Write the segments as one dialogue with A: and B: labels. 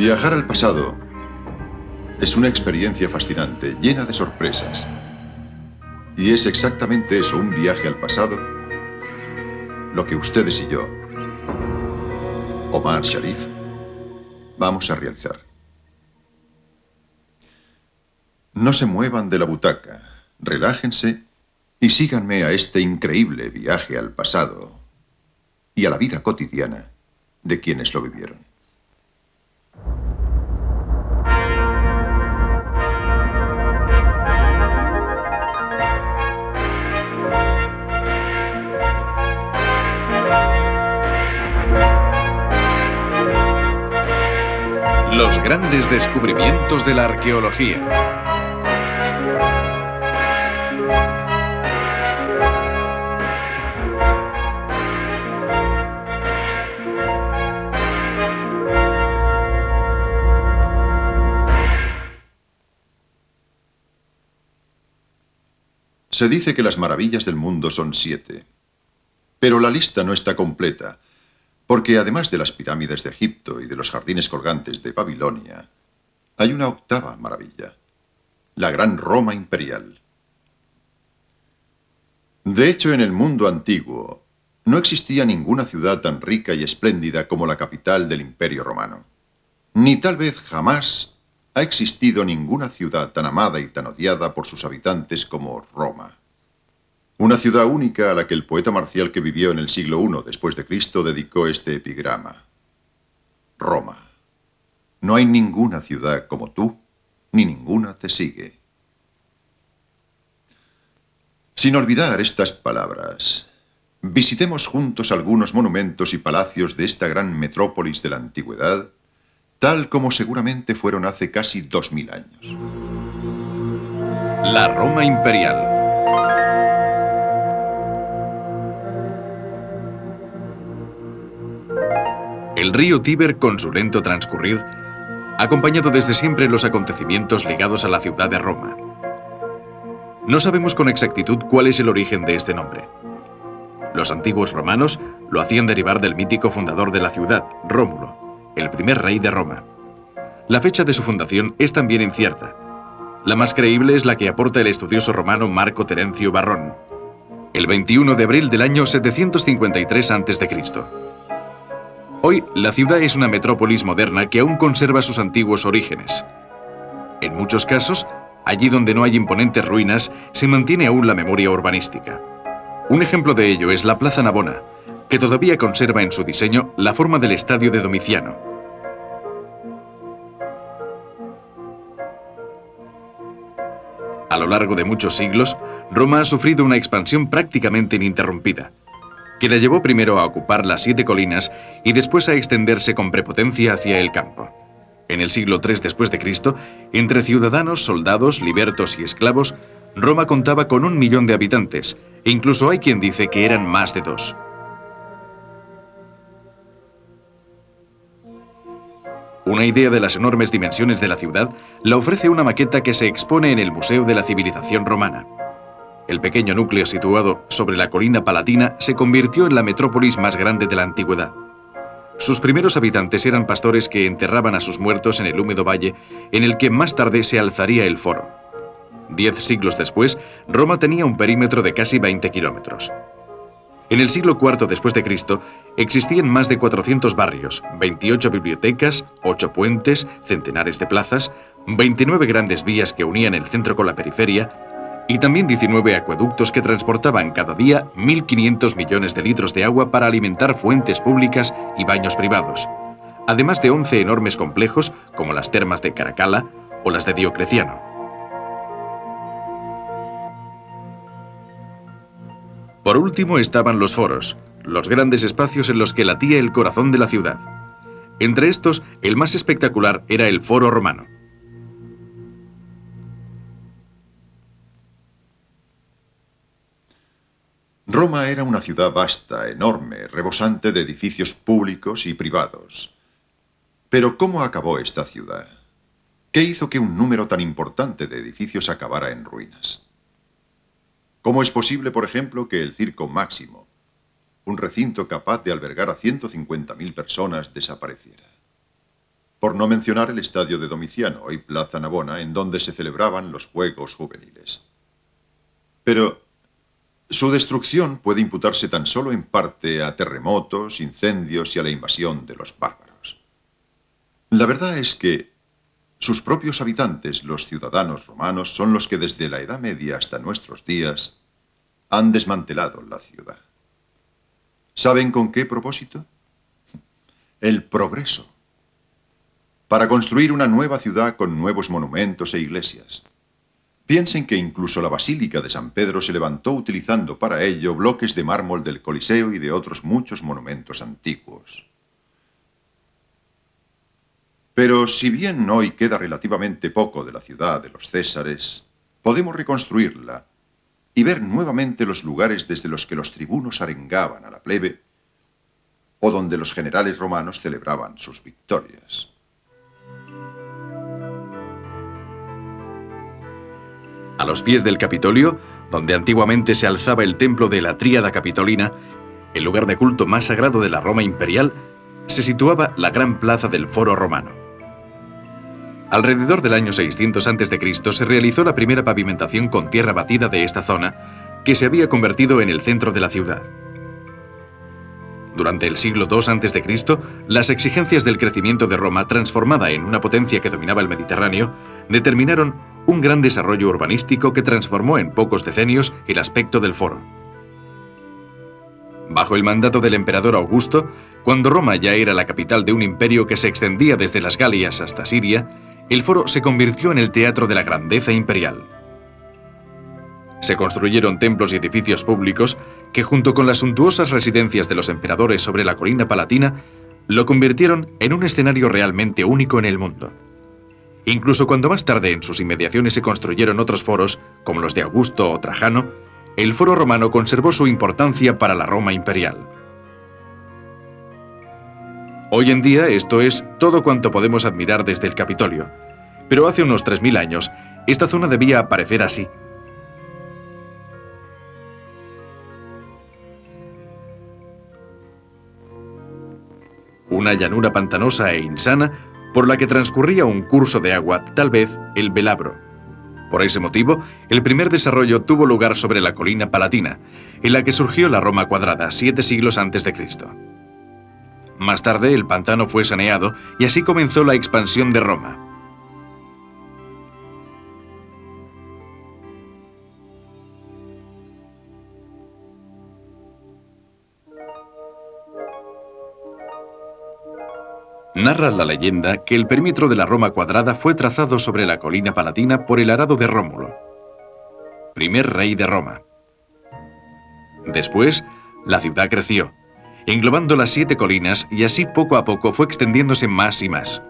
A: Viajar al pasado es una experiencia fascinante, llena de sorpresas. Y es exactamente eso, un viaje al pasado, lo que ustedes y yo, Omar Sharif, vamos a realizar. No se muevan de la butaca, relájense y síganme a este increíble viaje al pasado y a la vida cotidiana de quienes lo vivieron.
B: Los grandes descubrimientos de la arqueología.
A: Se dice que las maravillas del mundo son 7, pero la lista no está completa, porque además de las pirámides de Egipto y de los jardines colgantes de Babilonia, hay una 8ª maravilla, la Gran Roma Imperial. De hecho, en el mundo antiguo, no existía ninguna ciudad tan rica y espléndida como la capital del Imperio Romano. Ni tal vez jamás ha existido ninguna ciudad tan amada y tan odiada por sus habitantes como Roma. Una ciudad única a la que el poeta marcial que vivió en el siglo I después de Cristo dedicó este epigrama. Roma. No hay ninguna ciudad como tú, ni ninguna te sigue. Sin olvidar estas palabras, visitemos juntos algunos monumentos y palacios de esta gran metrópolis de la antigüedad, tal como seguramente fueron hace casi 2000 años.
B: La Roma Imperial. El río Tíber, con su lento transcurrir, ha acompañado desde siempre los acontecimientos ligados a la ciudad de Roma. No sabemos con exactitud cuál es el origen de este nombre. Los antiguos romanos lo hacían derivar del mítico fundador de la ciudad, Rómulo, el primer rey de Roma. La fecha de su fundación es también incierta. La más creíble es la que aporta el estudioso romano Marco Terencio Varrón, el 21 de abril del año 753 a.C. Hoy, la ciudad es una metrópolis moderna que aún conserva sus antiguos orígenes. En muchos casos, allí donde no hay imponentes ruinas, se mantiene aún la memoria urbanística. Un ejemplo de ello es la Plaza Navona, que todavía conserva en su diseño la forma del estadio de Domiciano. A lo largo de muchos siglos, Roma ha sufrido una expansión prácticamente ininterrumpida, que la llevó primero a ocupar las 7 colinas y después a extenderse con prepotencia hacia el campo. En el siglo III después de Cristo, entre ciudadanos, soldados, libertos y esclavos, Roma contaba con 1 millón de habitantes, e incluso hay quien dice que eran más de 2. Una idea de las enormes dimensiones de la ciudad la ofrece una maqueta que se expone en el Museo de la Civilización Romana. El pequeño núcleo situado sobre la colina palatina se convirtió en la metrópolis más grande de la antigüedad. Sus primeros habitantes eran pastores que enterraban a sus muertos en el húmedo valle en el que más tarde se alzaría el foro. 10 siglos después, Roma tenía un perímetro de casi 20 kilómetros. En el siglo IV después de Cristo existían más de 400 barrios, 28 bibliotecas, 8 puentes, centenares de plazas, 29 grandes vías que unían el centro con la periferia, y también 19 acueductos que transportaban cada día 1.500 millones de litros de agua para alimentar fuentes públicas y baños privados, además de 11 enormes complejos como las termas de Caracalla o las de Diocleciano. Por último estaban los foros, los grandes espacios en los que latía el corazón de la ciudad. Entre estos, el más espectacular era el Foro Romano.
A: Roma era una ciudad vasta, enorme, rebosante de edificios públicos y privados. Pero ¿cómo acabó esta ciudad? ¿Qué hizo que un número tan importante de edificios acabara en ruinas? ¿Cómo es posible, por ejemplo, que el Circo Máximo, un recinto capaz de albergar a 150.000 personas, desapareciera? por no mencionar el estadio de Domiciano, hoy Plaza Navona, en donde se celebraban los Juegos Juveniles. Pero su destrucción puede imputarse tan solo en parte a terremotos, incendios y a la invasión de los bárbaros. La verdad es que sus propios habitantes, los ciudadanos romanos, son los que desde la Edad Media hasta nuestros días han desmantelado la ciudad. ¿Saben con qué propósito? El progreso. Para construir una nueva ciudad con nuevos monumentos e iglesias. Piensen que incluso la Basílica de San Pedro se levantó utilizando para ello bloques de mármol del Coliseo y de otros muchos monumentos antiguos. Pero si bien hoy queda relativamente poco de la ciudad de los Césares, podemos reconstruirla y ver nuevamente los lugares desde los que los tribunos arengaban a la plebe o donde los generales romanos celebraban sus victorias.
B: A los pies del Capitolio, donde antiguamente se alzaba el templo de la Tríada Capitolina, el lugar de culto más sagrado de la Roma imperial, se situaba la gran plaza del Foro Romano. Alrededor del año 600 a.C. se realizó la primera pavimentación con tierra batida de esta zona, que se había convertido en el centro de la ciudad. Durante el siglo II a.C., las exigencias del crecimiento de Roma, transformada en una potencia que dominaba el Mediterráneo, determinaron un gran desarrollo urbanístico que transformó en pocos decenios el aspecto del foro. Bajo el mandato del emperador Augusto, cuando Roma ya era la capital de un imperio que se extendía desde las Galias hasta Siria, el foro se convirtió en el teatro de la grandeza imperial. Se construyeron templos y edificios públicos que, junto con las suntuosas residencias de los emperadores sobre la colina palatina, lo convirtieron en un escenario realmente único en el mundo. Incluso cuando más tarde en sus inmediaciones se construyeron otros foros, como los de Augusto o Trajano, el foro romano conservó su importancia para la Roma imperial. Hoy en día esto es todo cuanto podemos admirar desde el Capitolio, pero hace unos 3000 años esta zona debía aparecer así. Una llanura pantanosa e insana por la que transcurría un curso de agua, tal vez el Velabro. Por ese motivo, el primer desarrollo tuvo lugar sobre la colina palatina, en la que surgió la Roma cuadrada 7 siglos antes de Cristo. Más tarde, el pantano fue saneado y así comenzó la expansión de Roma. Narra la leyenda que el perímetro de la Roma cuadrada fue trazado sobre la colina palatina por el arado de Rómulo, primer rey de Roma. Después, la ciudad creció, englobando las 7 colinas, y así poco a poco fue extendiéndose más y más.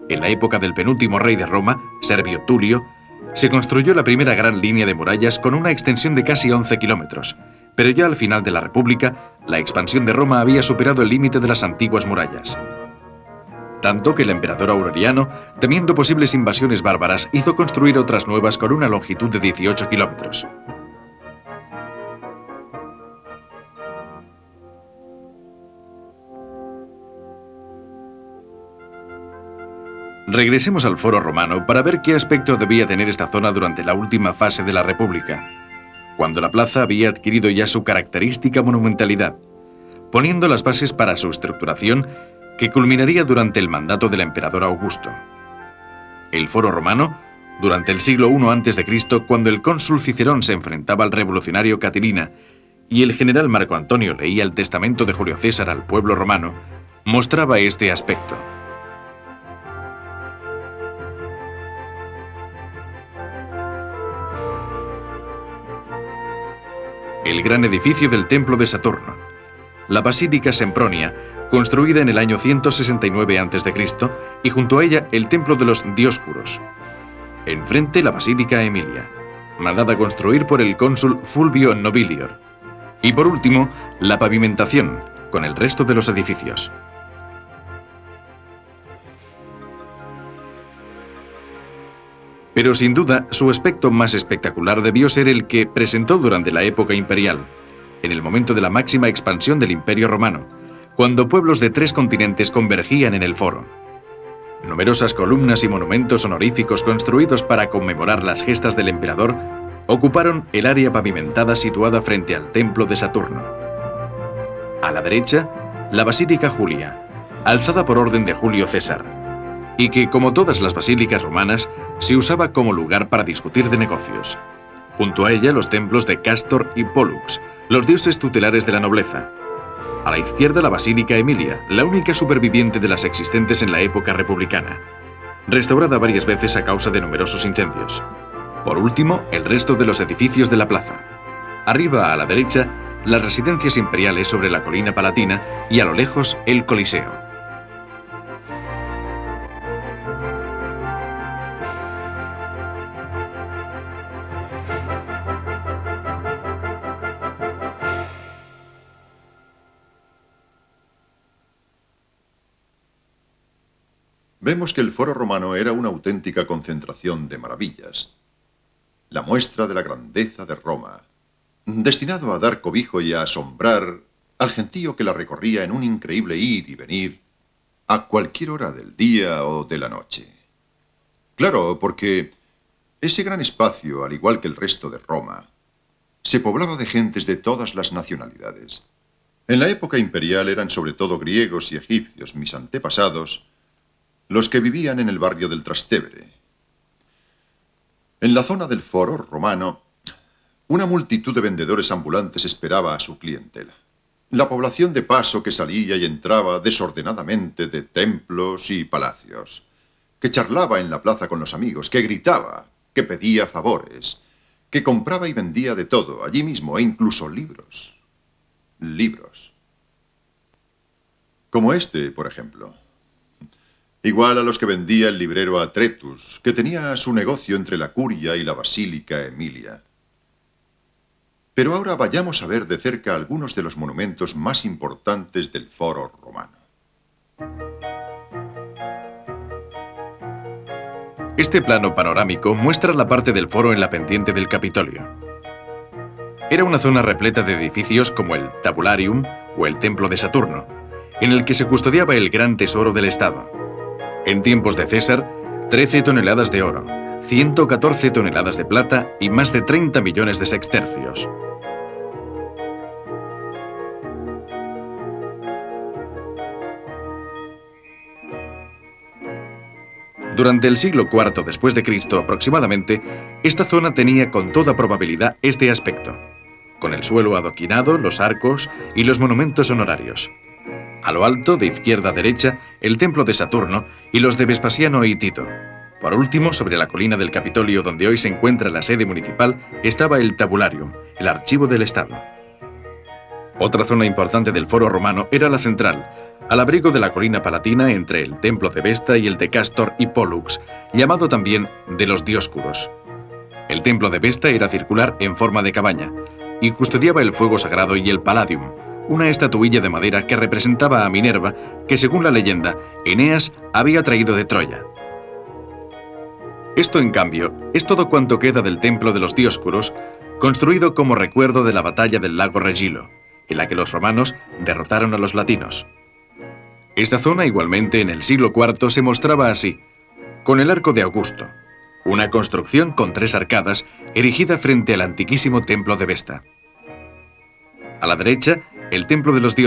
B: En la época del penúltimo rey de Roma, Servio Tulio, se construyó la primera gran línea de murallas con una extensión de casi 11 kilómetros, pero ya al final de la República, la expansión de Roma había superado el límite de las antiguas murallas. Tanto que el emperador Aureliano, temiendo posibles invasiones bárbaras, hizo construir otras nuevas con una longitud de 18 kilómetros. Regresemos al Foro Romano para ver qué aspecto debía tener esta zona durante la última fase de la República, cuando la plaza había adquirido ya su característica monumentalidad, poniendo las bases para su estructuración que culminaría durante el mandato del emperador Augusto. El Foro Romano, durante el siglo I a.C., cuando el cónsul Cicerón se enfrentaba al revolucionario Catilina y el general Marco Antonio leía el testamento de Julio César al pueblo romano, mostraba este aspecto. El gran edificio del Templo de Saturno, la Basílica Sempronia, construida en el año 169 a.C., y junto a ella el Templo de los Dioscuros. Enfrente la Basílica Emilia, mandada construir por el cónsul Fulvio Nobilior. Y por último, la pavimentación, con el resto de los edificios. Pero sin duda, su aspecto más espectacular debió ser el que presentó durante la época imperial, en el momento de la máxima expansión del Imperio Romano, cuando pueblos de 3 continentes convergían en el foro. Numerosas columnas y monumentos honoríficos construidos para conmemorar las gestas del emperador ocuparon el área pavimentada situada frente al templo de Saturno. A la derecha, la Basílica Julia, alzada por orden de Julio César, y que, como todas las basílicas romanas, se usaba como lugar para discutir de negocios. Junto a ella, los templos de Castor y Pollux, los dioses tutelares de la nobleza. A la izquierda, la Basílica Emilia, la única superviviente de las existentes en la época republicana, restaurada varias veces a causa de numerosos incendios. Por último, el resto de los edificios de la plaza. Arriba, a la derecha, las residencias imperiales sobre la colina palatina y a lo lejos, el Coliseo.
A: Vemos que el Foro Romano era una auténtica concentración de maravillas. La muestra de la grandeza de Roma, destinado a dar cobijo y a asombrar al gentío que la recorría en un increíble ir y venir a cualquier hora del día o de la noche. Claro, porque ese gran espacio, al igual que el resto de Roma, se poblaba de gentes de todas las nacionalidades. En la época imperial eran sobre todo griegos y egipcios, mis antepasados, los que vivían en el barrio del Trastevere. En la zona del Foro Romano, una multitud de vendedores ambulantes esperaba a su clientela. La población de paso que salía y entraba desordenadamente de templos y palacios, que charlaba en la plaza con los amigos, que gritaba, que pedía favores, que compraba y vendía de todo, allí mismo, e incluso libros. Libros. Como este, por ejemplo. Igual a los que vendía el librero Atretus, que tenía su negocio entre la Curia y la Basílica Emilia. Pero ahora vayamos a ver de cerca algunos de los monumentos más importantes del Foro Romano.
B: Este plano panorámico muestra la parte del foro en la pendiente del Capitolio. Era una zona repleta de edificios como el Tabularium o el Templo de Saturno, en el que se custodiaba el gran tesoro del Estado. En tiempos de César, 13 toneladas de oro, 114 toneladas de plata y más de 30 millones de sextercios. Durante el siglo IV después de Cristo aproximadamente, esta zona tenía con toda probabilidad este aspecto, con el suelo adoquinado, los arcos y los monumentos honorarios. A lo alto, de izquierda a derecha, el templo de Saturno y los de Vespasiano y Tito. Por último, sobre la colina del Capitolio, donde hoy se encuentra la sede municipal, estaba el Tabularium, el archivo del Estado. Otra zona importante del Foro Romano era la central, al abrigo de la colina palatina entre el templo de Vesta y el de Castor y Pollux, llamado también de los Dioscuros. El templo de Vesta era circular en forma de cabaña y custodiaba el fuego sagrado y el Palladium, una estatuilla de madera que representaba a Minerva, que según la leyenda, Eneas había traído de Troya. Esto, en cambio, es todo cuanto queda del templo de los Dioscuros, construido como recuerdo de la batalla del lago Regilo, en la que los romanos derrotaron a los latinos. Esta zona, igualmente, en el siglo IV se mostraba así, con el Arco de Augusto, una construcción con 3 arcadas erigida frente al antiquísimo templo de Vesta. A la derecha, el templo de los dioses.